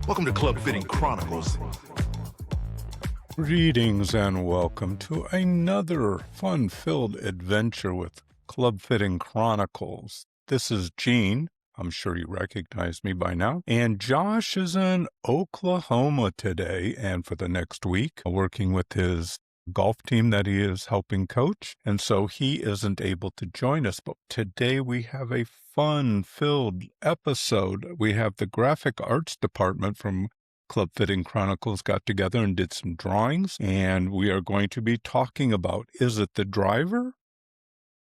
Welcome to Club Fitting Chronicles. Greetings and welcome to another fun-filled adventure with Club Fitting Chronicles. This is Gene. I'm sure you recognize me by now. And Josh is in Oklahoma today and for the next week, working with his golf team that he is helping coach. And so he isn't able to join us. But today we have a fun-filled episode. We have the graphic arts department from Club Fitting Chronicles got together and did some drawings, and we are going to be talking about, is it the driver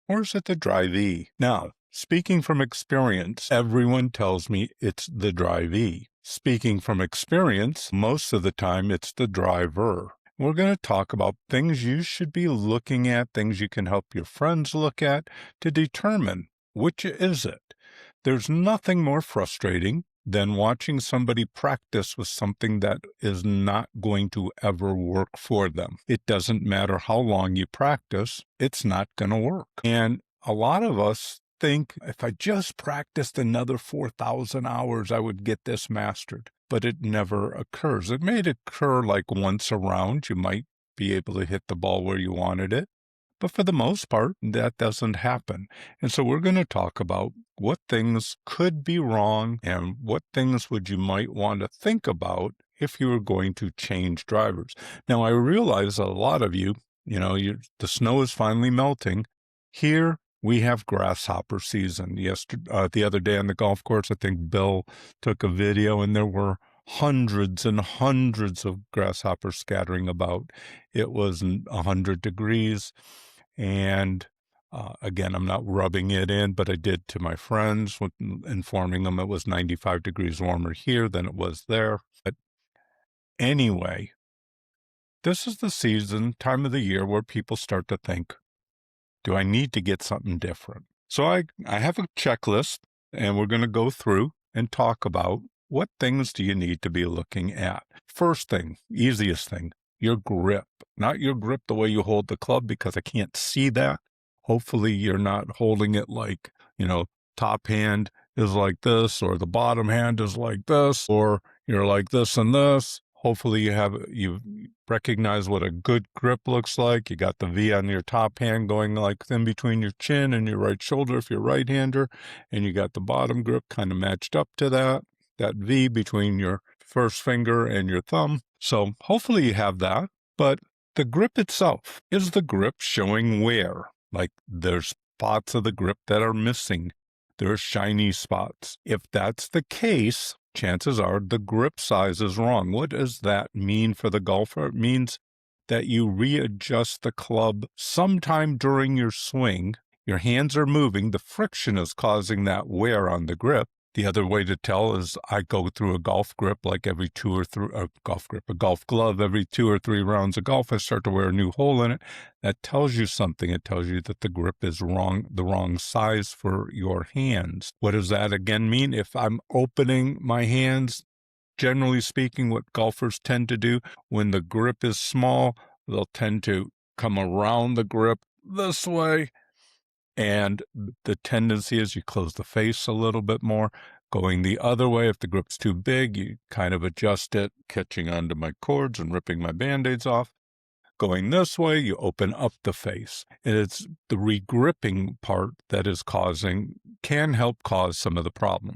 or is it the drivee? Now, speaking from experience, everyone tells me it's the drivee. Speaking from experience, most of the time it's the driver. We're going to talk about things you should be looking at, things you can help your friends look at to determine which is it. There's nothing more frustrating than watching somebody practice with something that is not going to ever work for them. It doesn't matter how long you practice, it's not going to work. And a lot of us think, if I just practiced another 4,000 hours, I would get this mastered. But it never occurs. It may occur like once a round. You might be able to hit the ball where you wanted it. But for the most part, that doesn't happen. And so we're going to talk about what things could be wrong and what things would you might want to think about if you were going to change drivers. Now, I realize a lot of you, the snow is finally melting. Here we have grasshopper season. The other day on the golf course, I think Bill took a video and there were hundreds and hundreds of grasshoppers scattering about. It was 100 degrees. And again, I'm not rubbing it in, but I did to my friends, informing them it was 95 degrees warmer here than it was there. But anyway, this is the time of the year where people start to think, do I need to get something different? So I have a checklist, and we're going to go through and talk about what things do you need to be looking at. First thing, easiest thing, your grip. Not your grip the way you hold the club, because I can't see that. Hopefully you're not holding it like, top hand is like this, or the bottom hand is like this, or you're like this and this. Hopefully you recognize what a good grip looks like. You got the V on your top hand going like in between your chin and your right shoulder if you're right-hander, and you got the bottom grip kind of matched up to that V between your first finger and your thumb. So hopefully you have that. But the grip itself, is the grip showing wear? Like there's spots of the grip that are missing. There are shiny spots. If that's the case, chances are the grip size is wrong. What does that mean for the golfer? It means that you readjust the club sometime during your swing. Your hands are moving. The friction is causing that wear on the grip. The other way to tell is I go through a golf grip like every a golf glove every 2 or 3 rounds of golf. I start to wear a new hole in it. That tells you something. It tells you that the grip is wrong, the wrong size for your hands. What does that again mean? If I'm opening my hands, generally speaking, what golfers tend to do when the grip is small, they'll tend to come around the grip this way. And the tendency is you close the face a little bit more. Going the other way, if the grip's too big, you kind of adjust it, catching onto my cords and ripping my Band-Aids off. Going this way, you open up the face. And it's the regripping part that can help cause some of the problem.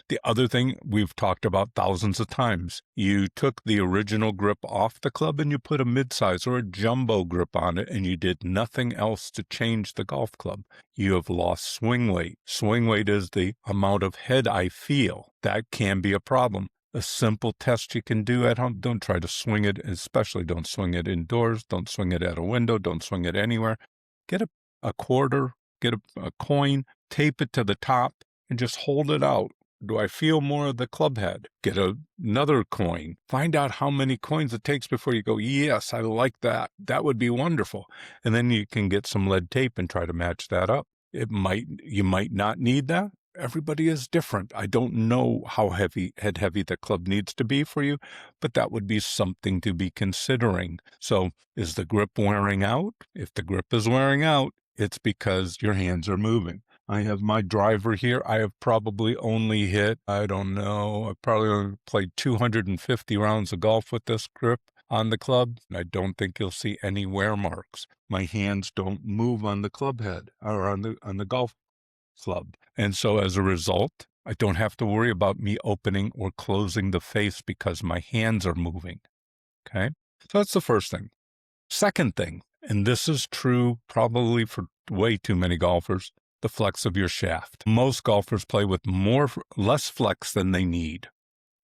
The other thing we've talked about thousands of times, you took the original grip off the club and you put a mid-size or a jumbo grip on it, and you did nothing else to change the golf club. You have lost swing weight. Swing weight is the amount of head I feel. That can be a problem. A simple test you can do at home, don't try to swing it, especially don't swing it indoors, don't swing it at a window, don't swing it anywhere. Get a quarter, get a coin, tape it to the top, and just hold it out. Do I feel more of the club head? Get another coin. Find out how many coins it takes before you go, yes, I like that. That would be wonderful. And then you can get some lead tape and try to match that up. You might not need that. Everybody is different. I don't know how heavy the club needs to be for you, but that would be something to be considering. So is the grip wearing out? If the grip is wearing out, it's because your hands are moving. I have my driver here. I have probably only hit, I don't know, I've probably only played 250 rounds of golf with this grip on the club. I don't think you'll see any wear marks. My hands don't move on the club head or on the golf club. And so as a result, I don't have to worry about me opening or closing the face because my hands are moving. Okay? So that's the first thing. Second thing, and this is true probably for way too many golfers, the flex of your shaft. Most golfers play with less flex than they need.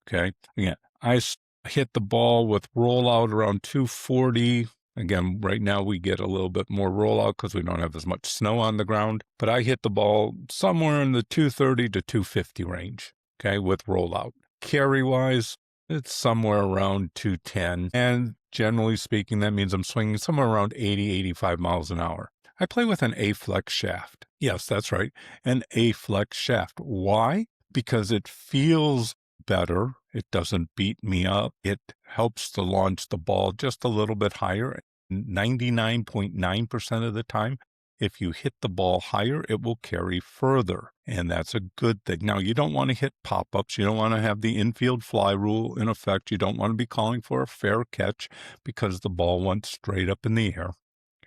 Okay? Again, I hit the ball with rollout around 240. Again, right now we get a little bit more rollout because we don't have as much snow on the ground, but I hit the ball somewhere in the 230 to 250 range, okay, with rollout. Carry-wise, it's somewhere around 210, and generally speaking, that means I'm swinging somewhere around 80, 85 miles an hour. I play with an A-flex shaft. Yes, that's right, an A-flex shaft. Why? Because it feels better. It doesn't beat me up. It helps to launch the ball just a little bit higher. 99.9% of the time, if you hit the ball higher, it will carry further. And that's a good thing. Now, you don't want to hit pop-ups. You don't want to have the infield fly rule in effect. You don't want to be calling for a fair catch because the ball went straight up in the air.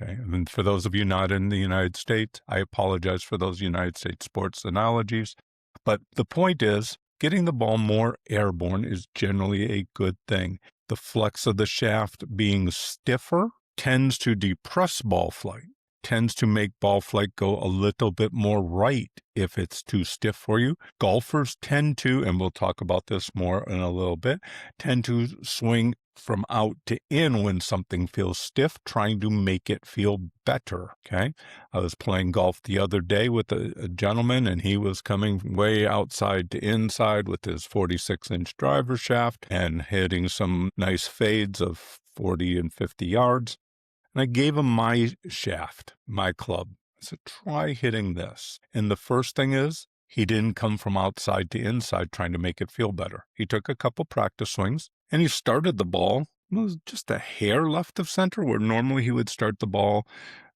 Okay. And for those of you not in the United States, I apologize for those United States sports analogies. But the point is, getting the ball more airborne is generally a good thing. The flex of the shaft being stiffer tends to depress ball flight, tends to make ball flight go a little bit more right if it's too stiff for you. Golfers tend to, and we'll talk about this more in a little bit, tend to swing from out to in when something feels stiff, trying to make it feel better, okay? I was playing golf the other day with a gentleman, and he was coming way outside to inside with his 46-inch driver shaft and hitting some nice fades of 40 and 50 yards. And I gave him my shaft, my club. I said, try hitting this. And the first thing is, he didn't come from outside to inside trying to make it feel better. He took a couple practice swings, and he started the ball. It was just a hair left of center, where normally he would start the ball,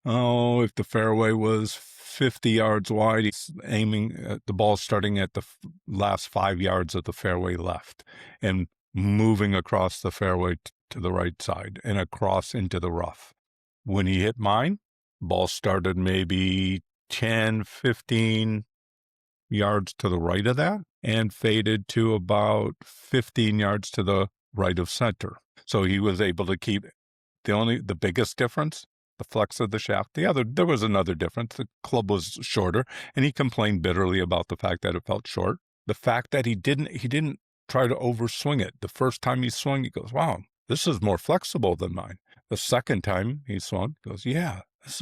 if the fairway was 50 yards wide, he's aiming at the ball starting at the last 5 yards of the fairway left and moving across the fairway to the right side and across into the rough. When he hit mine, ball started maybe 10, 15 yards to the right of that and faded to about 15 yards to the right of center. So he was able to keep the biggest difference, the flex of the shaft. There was another difference. The club was shorter, and he complained bitterly about the fact that it felt short. The fact that he didn't try to overswing it. The first time he swung, he goes, wow, this is more flexible than mine. The second time he swung, he goes, yeah, this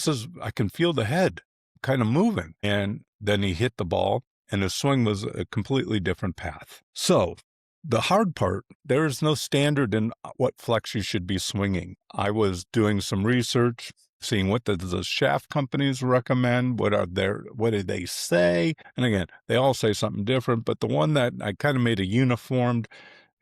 is, I can feel the head kind of moving. And then he hit the ball, and his swing was a completely different path. So the hard part, there is no standard in what flex you should be swinging. I was doing some research, seeing what the shaft companies recommend, what do they say? And again, they all say something different, but the one that I kind of made a uniformed,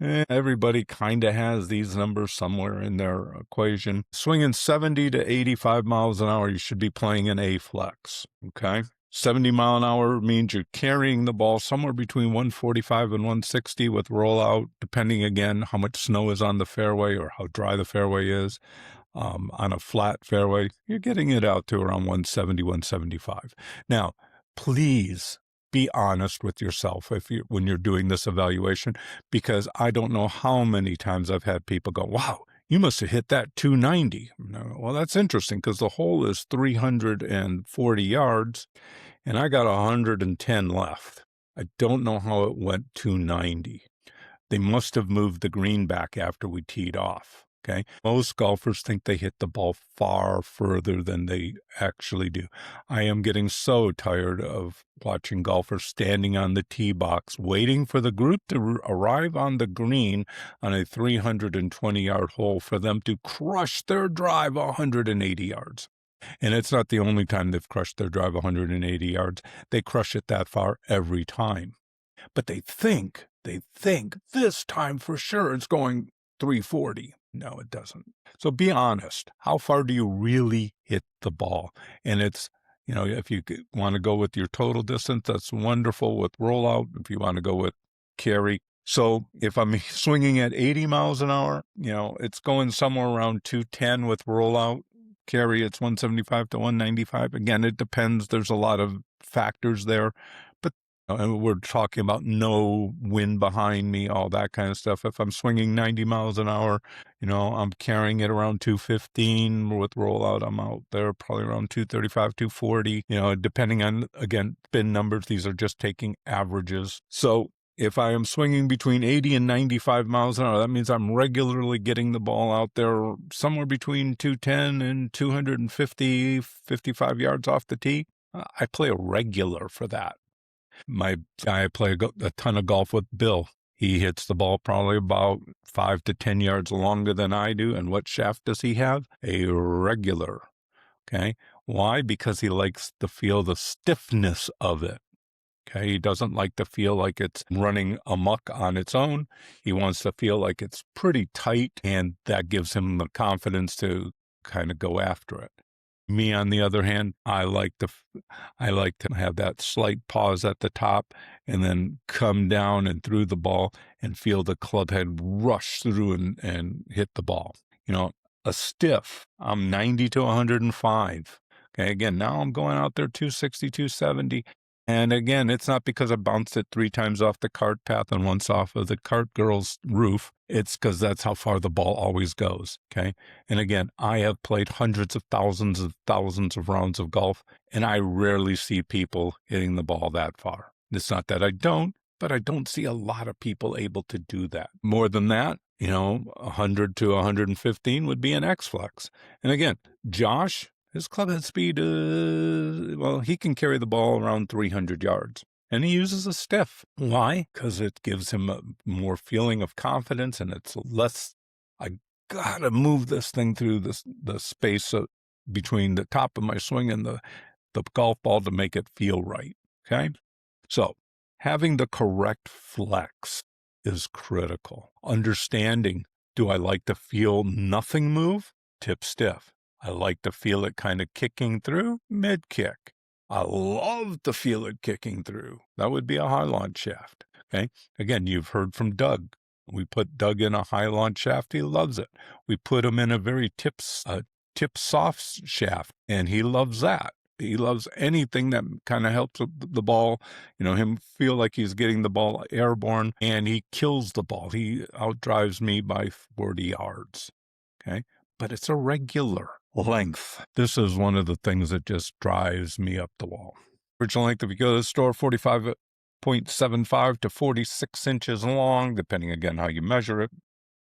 everybody kind of has these numbers somewhere in their equation. Swinging 70 to 85 miles an hour, you should be playing an A flex, okay? 70 mile an hour means you're carrying the ball somewhere between 145 and 160 with rollout, depending, again, how much snow is on the fairway or how dry the fairway is. On a flat fairway, you're getting it out to around 170, 175. Now, please be honest with yourself when you're doing this evaluation, because I don't know how many times I've had people go, wow, you must have hit that 290. Well, that's interesting because the hole is 340 yards and I got 110 left. I don't know how it went 290. They must have moved the green back after we teed off. Okay. Most golfers think they hit the ball far further than they actually do. I am getting so tired of watching golfers standing on the tee box, waiting for the group to arrive on the green on a 320-yard hole for them to crush their drive 180 yards. And it's not the only time they've crushed their drive 180 yards. They crush it that far every time. But they think this time for sure it's going 340. No, it doesn't. So be honest. How far do you really hit the ball? And it's, If you want to go with your total distance, that's wonderful with rollout. If you want to go with carry. So if I'm swinging at 80 miles an hour, it's going somewhere around 210 with rollout. Carry, it's 175 to 195. Again, it depends. There's a lot of factors there. But and we're talking about no wind behind me, all that kind of stuff. If I'm swinging 90 miles an hour, I'm carrying it around 215 with rollout. I'm out there probably around 235, 240, depending on, again, spin numbers. These are just taking averages. So if I am swinging between 80 and 95 miles an hour, that means I'm regularly getting the ball out there somewhere between 210 and 250, 55 yards off the tee. I play a regular for that. I play a ton of golf with Bill. He hits the ball probably about 5 to 10 yards longer than I do. And what shaft does he have? A regular. Okay. Why? Because he likes to feel the stiffness of it. Okay. He doesn't like to feel like it's running amok on its own. He wants to feel like it's pretty tight, and that gives him the confidence to kind of go after it. Me, on the other hand, I like to have that slight pause at the top and then come down and through the ball and feel the club head rush through and hit the ball. A stiff, I'm 90 to 105. Okay, again, now I'm going out there 260, 270. And again, it's not because I bounced it 3 times off the cart path and once off of the cart girl's roof. It's because that's how far the ball always goes, okay? And again, I have played hundreds of thousands of rounds of golf, and I rarely see people hitting the ball that far. It's not that I don't, but I don't see a lot of people able to do that. More than that, 100 to 115 would be an X-Flex. And again, Josh, his club head speed, he can carry the ball around 300 yards. And he uses a stiff. Why? Because it gives him a more feeling of confidence, and it's less, I gotta move this thing through the space between the top of my swing and the golf ball to make it feel right, okay? So having the correct flex is critical. Understanding, do I like to feel nothing move? Tip stiff. I like to feel it kind of kicking through, mid-kick. I love to feel it kicking through. That would be a high launch shaft, okay? Again, you've heard from Doug. We put Doug in a high launch shaft. He loves it. We put him in a very tip soft shaft, and he loves that. He loves anything that kind of helps the ball, him feel like he's getting the ball airborne, and he kills the ball. He outdrives me by 40 yards, okay? But it's a regular length. This is one of the things that just drives me up the wall. Original length, if you go to the store, 45.75 to 46 inches long, depending again how you measure it.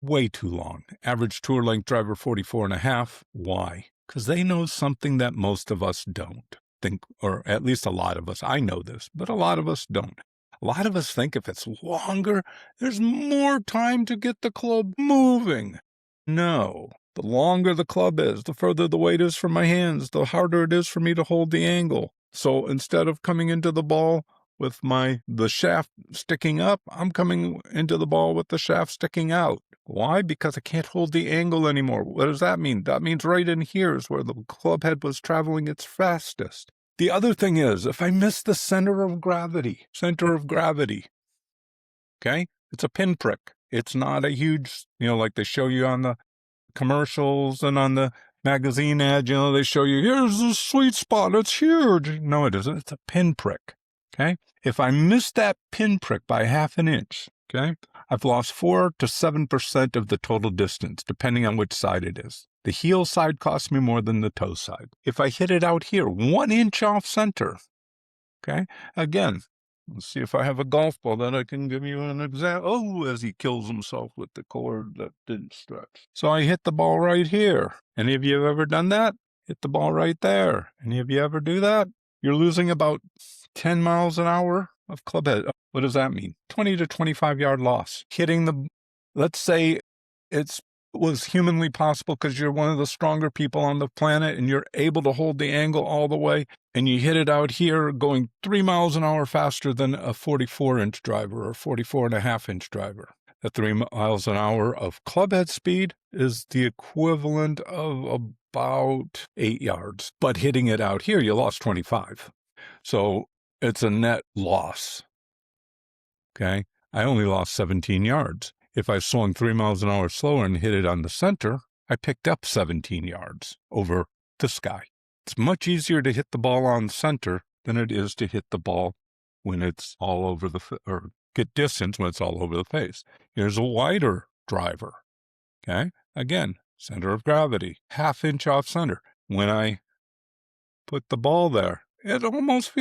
Way too long. Average tour length driver, 44.5. Why? Because they know something that most of us don't think, or at least a lot of us. I know this, but a lot of us don't. A lot of us think if it's longer, there's more time to get the club moving. No. The longer the club is, the further the weight is from my hands, the harder it is for me to hold the angle. So instead of coming into the ball with the shaft sticking up, I'm coming into the ball with the shaft sticking out. Why? Because I can't hold the angle anymore. What does that mean? That means right in here is where the club head was traveling its fastest. The other thing is, if I miss the center of gravity, okay, it's a pinprick. It's not a huge, like they show you on the commercials and on the magazine ad, they show you, here's the sweet spot, it's huge. No, it isn't. It's a pinprick, okay? If I miss that pinprick by half an inch, okay, I've lost 4 to 7% of the total distance, depending on which side it is. The heel side costs me more than the toe side. If I hit it out here, 1 inch off center, okay, again, let's see if I have a golf ball that I can give you an example. Oh, as he kills himself with the cord that didn't stretch. So I hit the ball right here. Any of you have ever done that? Hit the ball right there. Any of you ever do that? You're losing about 10 miles an hour of club head. What does that mean? 20 to 25 yard loss. Let's say it was humanly possible because you're one of the stronger people on the planet and you're able to hold the angle all the way, and you hit it out here going 3 miles an hour faster than a 44-inch driver or 44.5-inch driver. At 3 miles an hour of club head speed is the equivalent of about 8 yards. But hitting it out here, you lost 25. So it's a net loss. Okay? I only lost 17 yards. If I swung 3 miles an hour slower and hit it on the center, I picked up 17 yards over this guy. It's much easier to hit the ball on center than it is to hit the ball when it's all over or get distance when it's all over the face. Here's a wider driver. Okay? Again, center of gravity, half-inch off center. When I put the ball there, it almost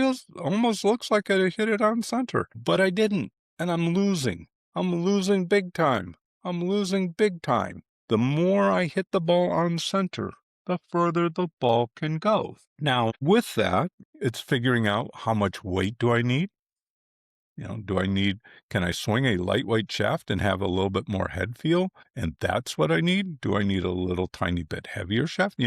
looks like I hit it on center, but I didn't. And I'm losing. I'm losing big time. The more I hit the ball on center, the further the ball can go. Now, with that, it's figuring out how much weight do I need? Can I swing a lightweight shaft and have a little bit more head feel? And that's what I need? Do I need a little tiny bit heavier shaft?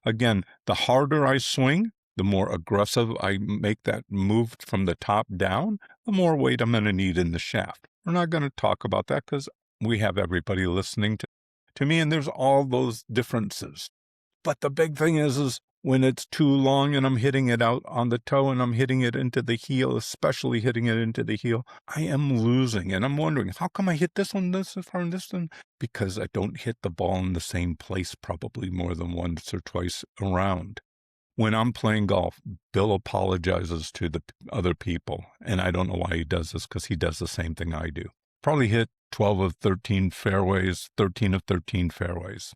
Again, the harder I swing, the more aggressive I make that move from the top down, the more weight I'm going to need in the shaft. We're not going to talk about that because we have everybody listening to me, and there's all those differences. But the big thing is when it's too long and I'm hitting it out on the toe and I'm hitting it into the heel, especially hitting it into the heel, I am losing. And I'm wondering, how come I hit this one this far and this one? Because I don't hit the ball in the same place probably more than once or twice around. When I'm playing golf, Bill apologizes to the other people, and I don't know why he does this because he does the same thing I do. Probably hit 12 of 13 fairways, 13 of 13 fairways.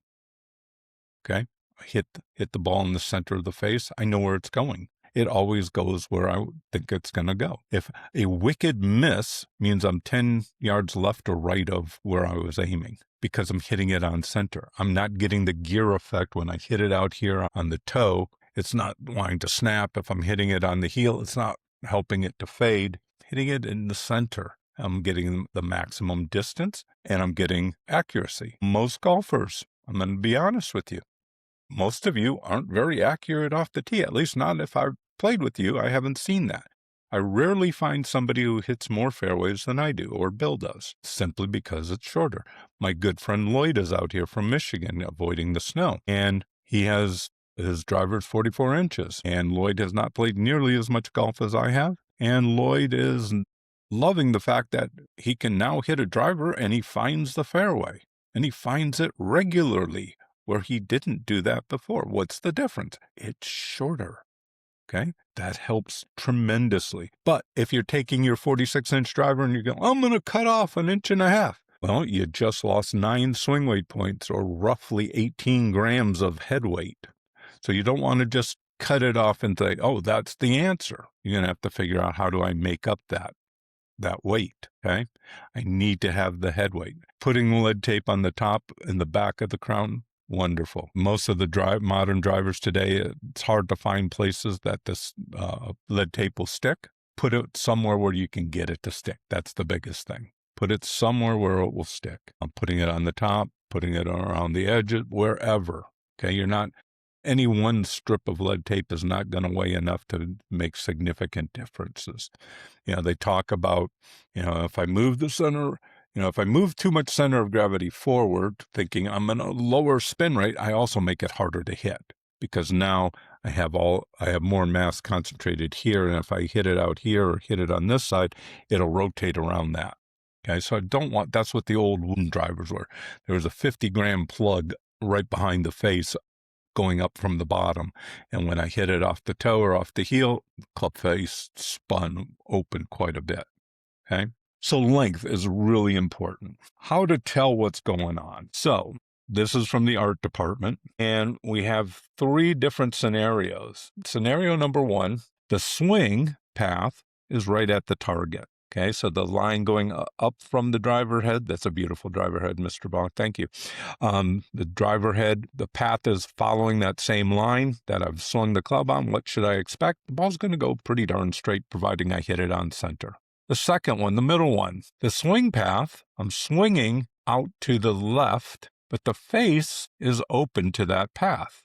Okay? I hit the ball in the center of the face. I know where it's going. It always goes where I think it's going to go. If a wicked miss means I'm 10 yards left or right of where I was aiming because I'm hitting it on center. I'm not getting the gear effect when I hit it out here on the toe. It's not wanting to snap. If I'm hitting it on the heel, it's not helping it to fade. Hitting it in the center, I'm getting the maximum distance and I'm getting accuracy. Most golfers, I'm going to be honest with you, most of you aren't very accurate off the tee, at least not if I've played with you. I haven't seen that. I rarely find somebody who hits more fairways than I do, or Bill does, simply because it's shorter. My good friend Lloyd is out here from Michigan avoiding the snow, and he has his driver's 44 inches, and Lloyd has not played nearly as much golf as I have, and Lloyd is loving the fact that he can now hit a driver and he finds the fairway, and he finds it regularly, where he didn't do that before. What's the difference? It's shorter. Okay? That helps tremendously. But if you're taking your 46-inch driver and you're going, I'm going to cut off 1.5 inches, well, you just lost 9 swing weight points, or roughly 18 grams of head weight. So you don't want to just cut it off and say, oh, that's the answer. You're going to have to figure out, how do I make up that weight? Okay? I need to have the head weight. Putting lead tape on the top and the back of the crown, wonderful. Most of the modern drivers today, it's hard to find places that this lead tape will stick. Put it somewhere where you can get it to stick. That's the biggest thing. Put it somewhere where it will stick. I'm putting it on the top, putting it around the edge, wherever. Okay, any one strip of lead tape is not going to weigh enough to make significant differences. They talk about, if I move the center, if I move too much center of gravity forward, thinking I'm going to lower spin rate, I also make it harder to hit, because now I have more mass concentrated here. And if I hit it out here or hit it on this side, it'll rotate around that. Okay. So that's what the old wooden drivers were. There was a 50-gram plug right behind the face going up from the bottom. And when I hit it off the toe or off the heel, club face spun open quite a bit. Okay. So length is really important. How to tell what's going on. So this is from the art department, and we have 3 different scenarios. Scenario number 1, the swing path is right at the target. Okay, so the line going up from the driver head, that's a beautiful driver head, Mr. Bach, thank you. The driver head, the path is following that same line that I've swung the club on. What should I expect? The ball's going to go pretty darn straight, providing I hit it on center. The second one, the middle one, the swing path, I'm swinging out to the left, but the face is open to that path.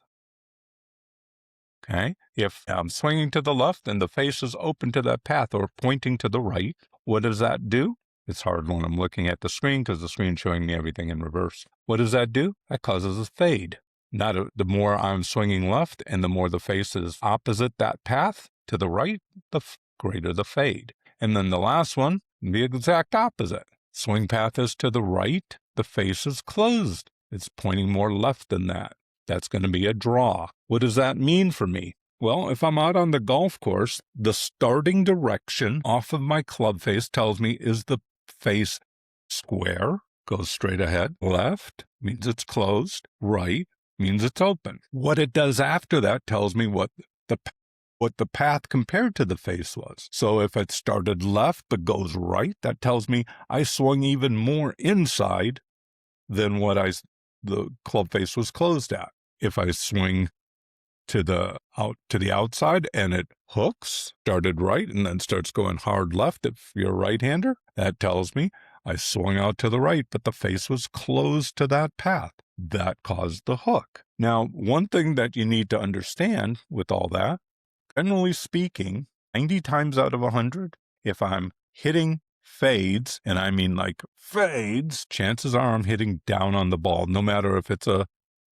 Okay, if I'm swinging to the left and the face is open to that path or pointing to the right, what does that do? It's hard when I'm looking at the screen because the screen's showing me everything in reverse. What does that do? That causes a fade. The more I'm swinging left and the more the face is opposite that path to the right, the greater the fade. And then the last one, the exact opposite. Swing path is to the right, the face is closed. It's pointing more left than that. That's going to be a draw. What does that mean for me? Well, if I'm out on the golf course, the starting direction off of my club face tells me is the face square, goes straight ahead. Left means it's closed. Right means it's open. What it does after that tells me what the path compared to the face was. So if it started left but goes right, that tells me I swung even more inside than what the club face was closed at. If I swing to the outside and it hooks, started right and then starts going hard left if you're a right-hander, that tells me I swung out to the right, but the face was closed to that path. That caused the hook. Now, one thing that you need to understand with all that, generally speaking, 90 times out of 100, if I'm hitting fades, and I mean like fades, chances are I'm hitting down on the ball, no matter if it's a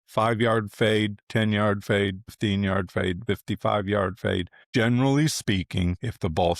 5-yard fade, 10-yard fade, 15-yard fade, 55-yard fade. Generally speaking, if the ball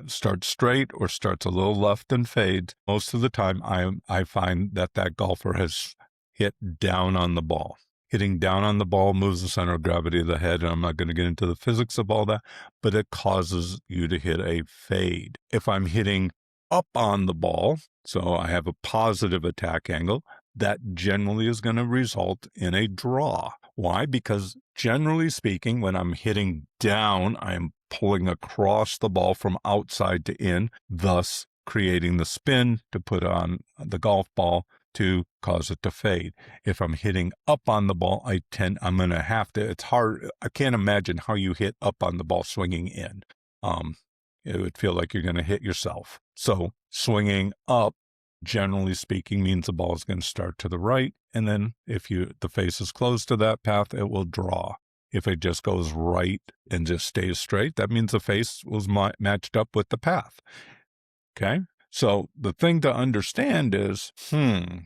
starts straight or starts a little left and fades, most of the time I find that golfer has hit down on the ball. Hitting down on the ball moves the center of gravity of the head, and I'm not going to get into the physics of all that, but it causes you to hit a fade. If I'm hitting up on the ball, so I have a positive attack angle, that generally is going to result in a draw. Why? Because generally speaking, when I'm hitting down, I am pulling across the ball from outside to in, thus creating the spin to put on the golf ball to cause it to fade. If I'm hitting up on the ball, I'm going to have to, it's hard. I can't imagine how you hit up on the ball swinging in. It would feel like you're going to hit yourself. So swinging up, generally speaking, means the ball is going to start to the right. And then if the face is close to that path, it will draw. If it just goes right and just stays straight, that means the face was matched up with the path. Okay. So the thing to understand is,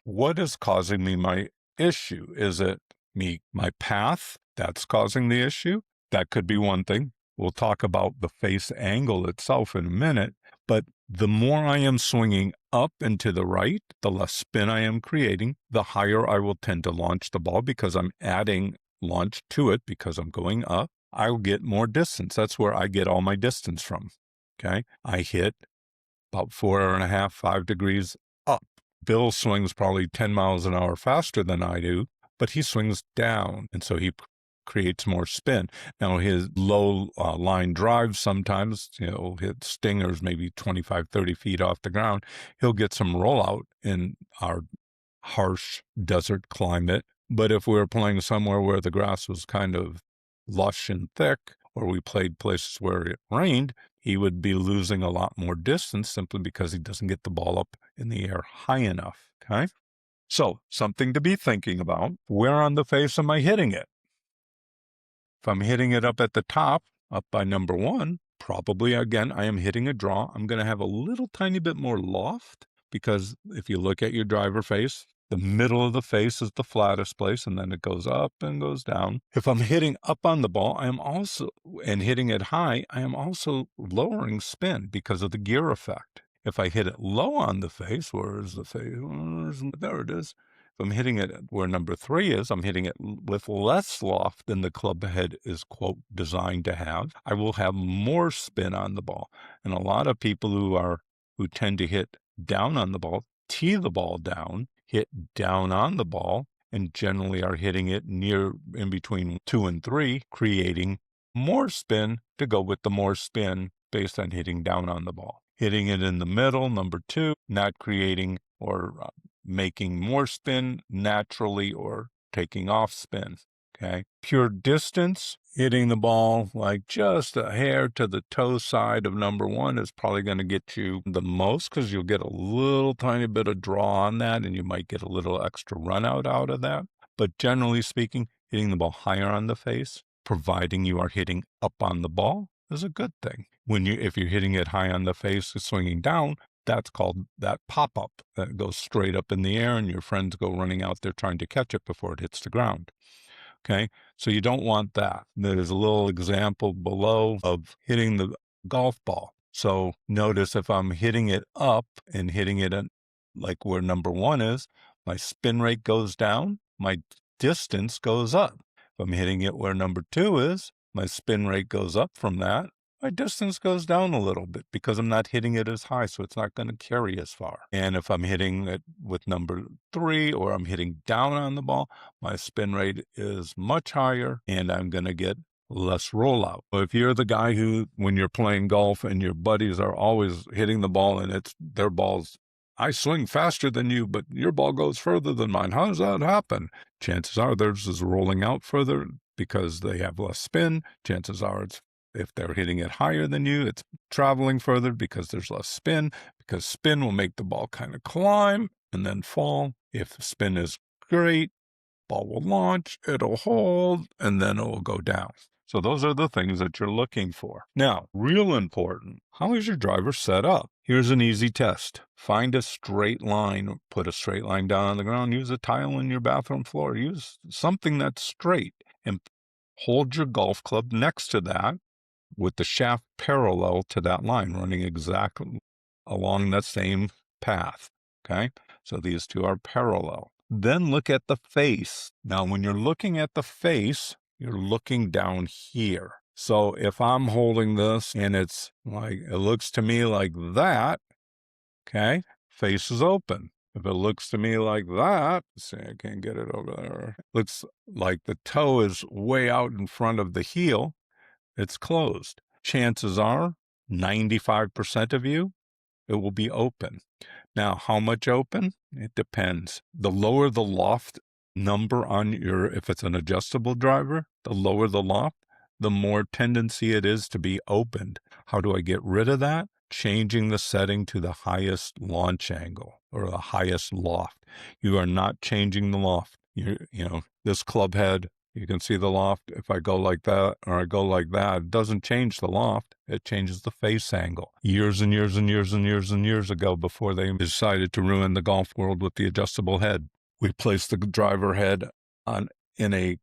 what is causing me my issue? Is it my path that's causing the issue? That could be one thing. We'll talk about the face angle itself in a minute, but the more I am swinging up and to the right, the less spin I am creating, the higher I will tend to launch the ball because I'm adding launch to it because I'm going up. I'll get more distance. That's where I get all my distance from. Okay. I hit about 4.5, 5 degrees up. Bill swings probably 10 miles an hour faster than I do, but he swings down, and so he creates more spin. Now, his low line drives sometimes, he'll hit stingers maybe 25, 30 feet off the ground. He'll get some rollout in our harsh desert climate. But if we were playing somewhere where the grass was kind of lush and thick, or we played places where it rained, he would be losing a lot more distance simply because he doesn't get the ball up in the air high enough. Okay. So something to be thinking about. Where on the face am I hitting it? If I'm hitting it up at the top, up by number 1, probably, again, I am hitting a draw. I'm going to have a little tiny bit more loft because if you look at your driver face, the middle of the face is the flattest place, and then it goes up and goes down. If I'm hitting up on the ball, and hitting it high, I am also lowering spin because of the gear effect. If I hit it low on the face, where is the face? There it is. If I'm hitting it where number 3 is, I'm hitting it with less loft than the club head is, quote, designed to have. I will have more spin on the ball. And a lot of people who tend to hit down on the ball, tee the ball down, hit down on the ball, and generally are hitting it in between 2 and 3, creating more spin to go with the more spin based on hitting down on the ball. Hitting it in the middle, number 2, not creating or making more spin naturally or taking off spin. Okay. Pure distance, hitting the ball like just a hair to the toe side of number 1 is probably going to get you the most because you'll get a little tiny bit of draw on that and you might get a little extra run out of that. But generally speaking, hitting the ball higher on the face, providing you are hitting up on the ball, is a good thing. If you're hitting it high on the face, swinging down, that's called that pop-up that goes straight up in the air and your friends go running out there trying to catch it before it hits the ground. Okay, so you don't want that. There's a little example below of hitting the golf ball. So notice if I'm hitting it up and hitting it at like where number 1 is, my spin rate goes down, my distance goes up. If I'm hitting it where number 2 is, my spin rate goes up from that. My distance goes down a little bit because I'm not hitting it as high, so it's not going to carry as far. And if I'm hitting it with number 3 or I'm hitting down on the ball, my spin rate is much higher and I'm going to get less rollout. So if you're the guy who, when you're playing golf and your buddies are always hitting the ball and it's their balls, I swing faster than you, but your ball goes further than mine. How does that happen? Chances are theirs is rolling out further because they have less spin. Chances are if they're hitting it higher than you, it's traveling further because there's less spin, because spin will make the ball kind of climb and then fall. If the spin is great, ball will launch, it'll hold, and then it will go down. So those are the things that you're looking for. Now, real important, how is your driver set up? Here's an easy test. Find a straight line, put a straight line down on the ground, use a tile in your bathroom floor, use something that's straight, and hold your golf club next to that with the shaft parallel to that line, running exactly along that same path. Okay, so these two are parallel. Then look at the face. Now, when you're looking at the face, you're looking down here. So if I'm holding this and it's like, it looks to me like that, okay, face is open. If it looks to me like that, see, I can't get it over there. Looks like the toe is way out in front of the heel, it's closed. Chances are 95% of you, it will be open. Now, how much open? It depends. The lower the loft number on if it's an adjustable driver, the lower the loft, the more tendency it is to be opened. How do I get rid of that? Changing the setting to the highest launch angle or the highest loft. You are not changing the loft. This club head, you can see the loft. If I go like that or I go like that, it doesn't change the loft. It changes the face angle. Years and years and years and years and years ago, before they decided to ruin the golf world with the adjustable head, we placed the driver head in a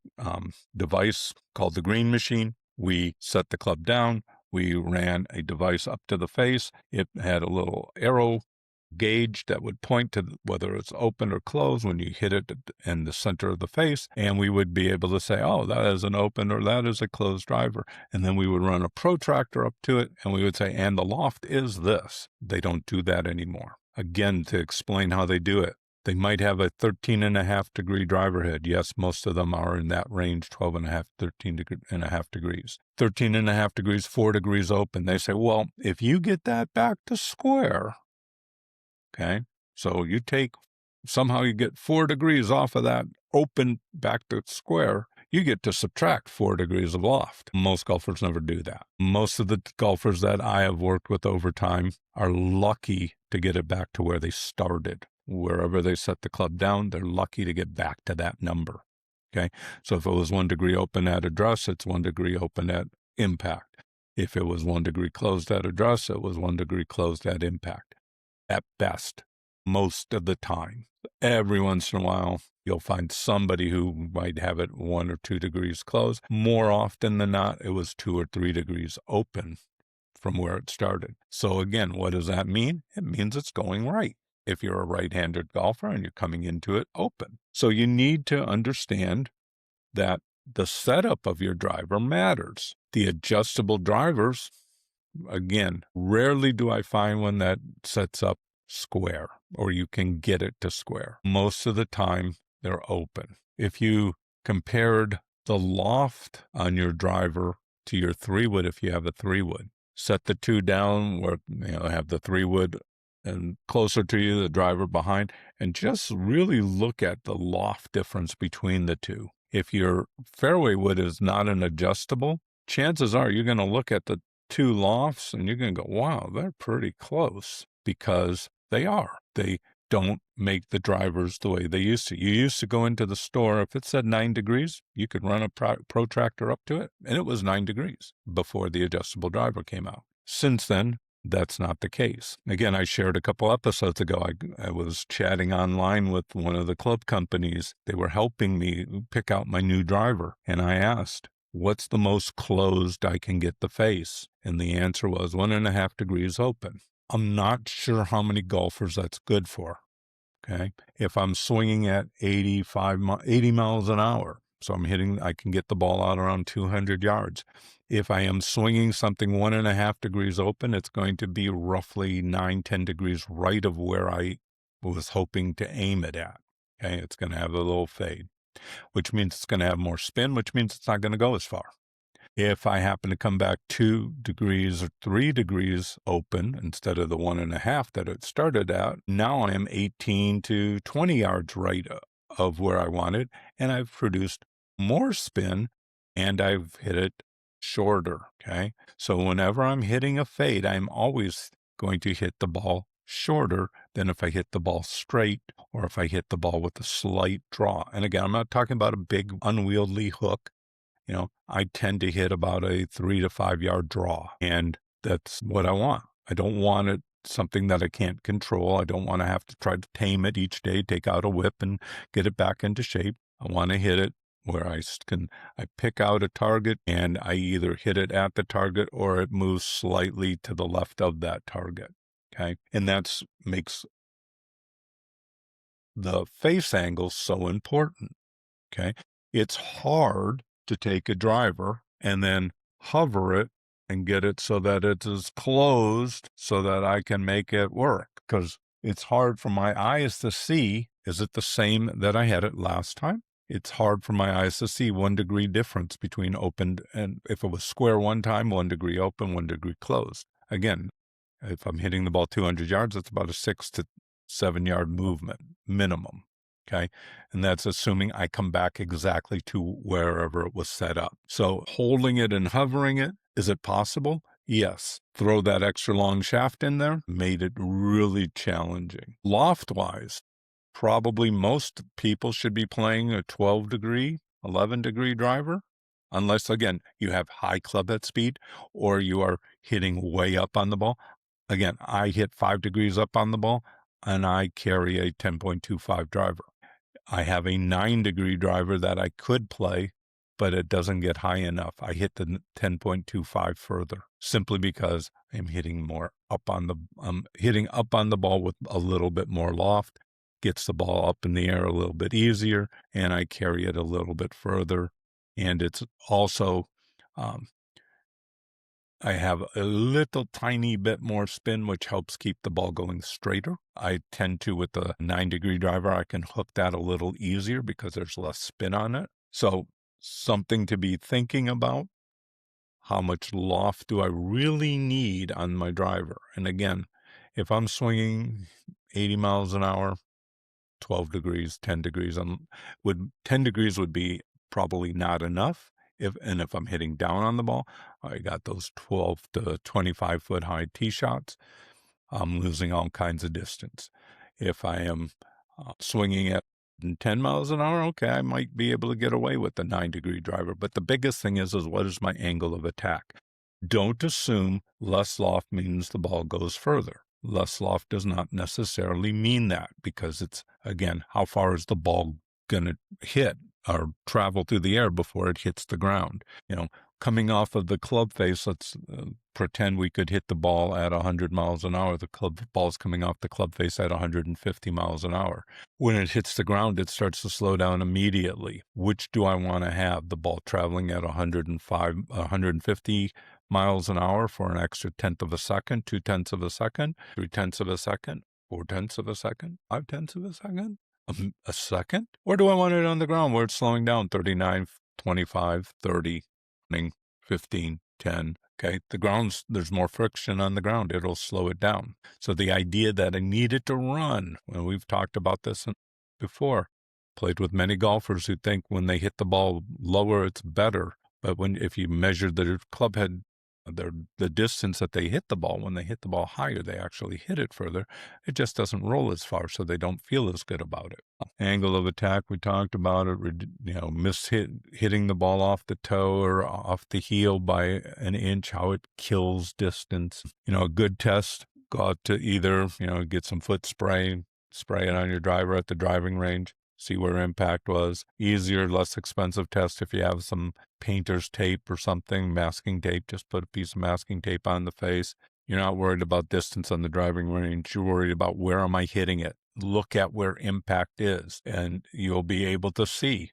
device called the green machine. We set the club down. We ran a device up to the face. It had a little arrow gauge that would point to whether it's open or closed when you hit it in the center of the face, and we would be able to say, oh, that is an open or that is a closed driver. And then we would run a protractor up to it, and we would say, and the loft is this. They don't do that anymore. Again, to explain how they do it, they might have a 13.5-degree driver head. Yes, most of them are in that range, 12.5, 13.5 degrees. 13.5 degrees, 4 degrees open. They say, well, if you get that back to square, okay, so somehow you get 4 degrees off of that open back to square, you get to subtract 4 degrees of loft. Most golfers never do that. Most of the golfers that I have worked with over time are lucky to get it back to where they started. Wherever they set the club down, they're lucky to get back to that number. Okay, so if it was 1 degree open at address, it's 1 degree open at impact. If it was 1 degree closed at address, it was 1 degree closed at impact. At best, most of the time. Every once in a while, you'll find somebody who might have it 1 or 2 degrees closed. More often than not, it was 2 or 3 degrees open from where it started. So again, what does that mean? It means it's going right if you're a right-handed golfer and you're coming into it open. So you need to understand that the setup of your driver matters. The adjustable drivers, again, rarely do I find one that sets up square or you can get it to square. Most of the time, they're open. If you compared the loft on your driver to your 3-wood, if you have a 3-wood, set the two down where have the 3-wood and closer to you, the driver behind, and just really look at the loft difference between the two. If your fairway wood is not an adjustable, chances are you're going to look at the 2 lofts and you're going to go, wow, they're pretty close, because they are. They don't make the drivers the way they used to. You used to go into the store, if it said 9 degrees, you could run a protractor up to it, and it was 9 degrees before the adjustable driver came out. Since then, That's not the case. Again, I shared a couple episodes ago, I was chatting online with one of the club companies. They were helping me pick out my new driver. And I asked, what's the most closed I can get the face? And the answer was 1.5 degrees open. I'm not sure how many golfers that's good for. Okay. If I'm swinging at 80 miles an hour, so I can get the ball out around 200 yards. If I am swinging something 1.5 degrees open, it's going to be roughly 9-10 degrees right of where I was hoping to aim it at. Okay. It's going to have a little fade, which means it's going to have more spin, which means it's not going to go as far. If I happen to come back 2 degrees or 3 degrees open instead of the 1.5 that it started at, now I am 18 to 20 yards right of where I wanted, and I've produced more spin and I've hit it shorter. Okay. So whenever I'm hitting a fade, I'm always going to hit the ball shorter than if I hit the ball straight or if I hit the ball with a slight draw. And again, I'm not talking about a big unwieldy hook. I tend to hit about a 3 to 5 yard draw, and that's what I want. I don't want it something that I can't control. I don't want to have to try to tame it each day, take out a whip and get it back into shape. I want to hit it where I pick out a target and I either hit it at the target or it moves slightly to the left of that target. Okay. And that makes the face angle so important. Okay. It's hard to take a driver and then hover it and get it so that it is closed so that I can make it work, because it's hard for my eyes to see. Is it the same that I had it last time? It's hard for my eyes to see 1 degree difference between opened and if it was square one time, 1 degree open, 1 degree closed. Again, if I'm hitting the ball 200 yards, it's about a 6 to 7 yard movement minimum. Okay. And that's assuming I come back exactly to wherever it was set up. So holding it and hovering it, is it possible? Yes. Throw that extra long shaft in there, made it really challenging. Loft-wise, probably most people should be playing a 12 degree, 11 degree driver, unless, again, you have high club head speed or you are hitting way up on the ball. Again, I hit 5 degrees up on the ball and I carry a 10.25 driver. I have a 9 degree driver that I could play, but it doesn't get high enough. I hit the 10.25 further simply because I'm hitting more up on the ball with a little bit more loft, gets the ball up in the air a little bit easier, and I carry it a little bit further. And it's also, I have a little tiny bit more spin, which helps keep the ball going straighter. I tend to, with the 9 degree driver, I can hook that a little easier because there's less spin on it. So something to be thinking about. How much loft do I really need on my driver? And again, if I'm swinging 80 miles an hour, 12 degrees, 10 degrees, 10 degrees would be probably not enough. If I'm hitting down on the ball, I got those 12 to 25 foot high tee shots. I'm losing all kinds of distance. If I am swinging at 10 miles an hour, okay, I might be able to get away with the 9 degree driver. But the biggest thing is what is my angle of attack? Don't assume less loft means the ball goes further. Less loft does not necessarily mean that, because it's, again, how far is the ball going to hit or travel through the air before it hits the ground? Coming off of the club face, let's pretend we could hit the ball at 100 miles an hour. The club ball's coming off the club face at 150 miles an hour. When it hits the ground, it starts to slow down immediately. Which do I want to have? The ball traveling at 150 miles an hour for an extra 1/10 of a second, 2/10 of a second, 3/10 of a second, 4/10 of a second, 5/10 of a second, a second? Or do I want it on the ground where it's slowing down 39, 25, 30, 15, 10. Okay. There's more friction on the ground. It'll slow it down. So the idea that I needed to run, well, we've talked about this before, played with many golfers who think when they hit the ball lower, it's better. But if you measure the club head the distance that they hit the ball. When they hit the ball higher, they actually hit it further. It just doesn't roll as far, so they don't feel as good about it. Angle of attack, we talked about it. Hitting the ball off the toe or off the heel by an inch, how it kills distance. A good test, go out to either, get some foot spray it on your driver at the driving range, see where impact was. Easier, less expensive test if you have some painter's tape or something, masking tape, just put a piece of masking tape on the face. You're not worried about distance on the driving range. You're worried about where am I hitting it? Look at where impact is, and you'll be able to see,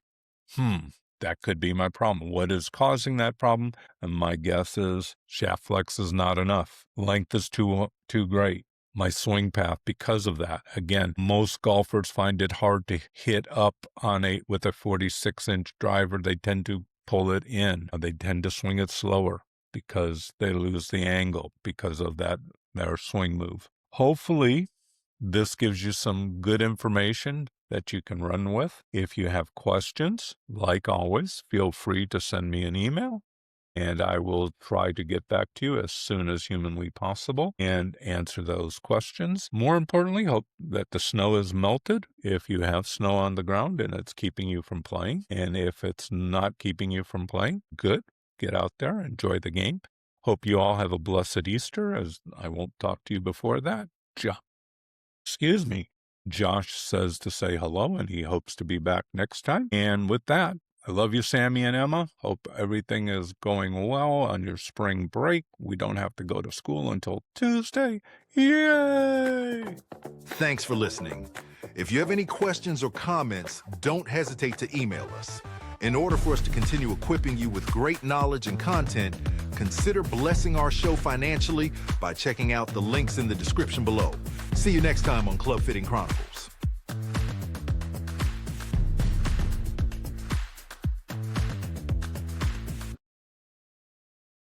that could be my problem. What is causing that problem? And my guess is shaft flex is not enough. Length is too great. My swing path, because of that. Again, most golfers find it hard to hit up with a 46-inch driver. They tend to pull it in. They tend to swing it slower because they lose the angle because of their swing move. Hopefully, this gives you some good information that you can run with. If you have questions, like always, feel free to send me an email, and I will try to get back to you as soon as humanly possible and answer those questions. More importantly, hope that the snow is melted if you have snow on the ground and it's keeping you from playing. And if it's not keeping you from playing, good. Get out there, enjoy the game. Hope you all have a blessed Easter, as I won't talk to you before that. Josh says to say hello, and he hopes to be back next time. And with that, I love you, Sammy and Emma. Hope everything is going well on your spring break. We don't have to go to school until Tuesday. Yay! Thanks for listening. If you have any questions or comments, don't hesitate to email us. In order for us to continue equipping you with great knowledge and content, consider blessing our show financially by checking out the links in the description below. See you next time on Club Fitting Chronicles.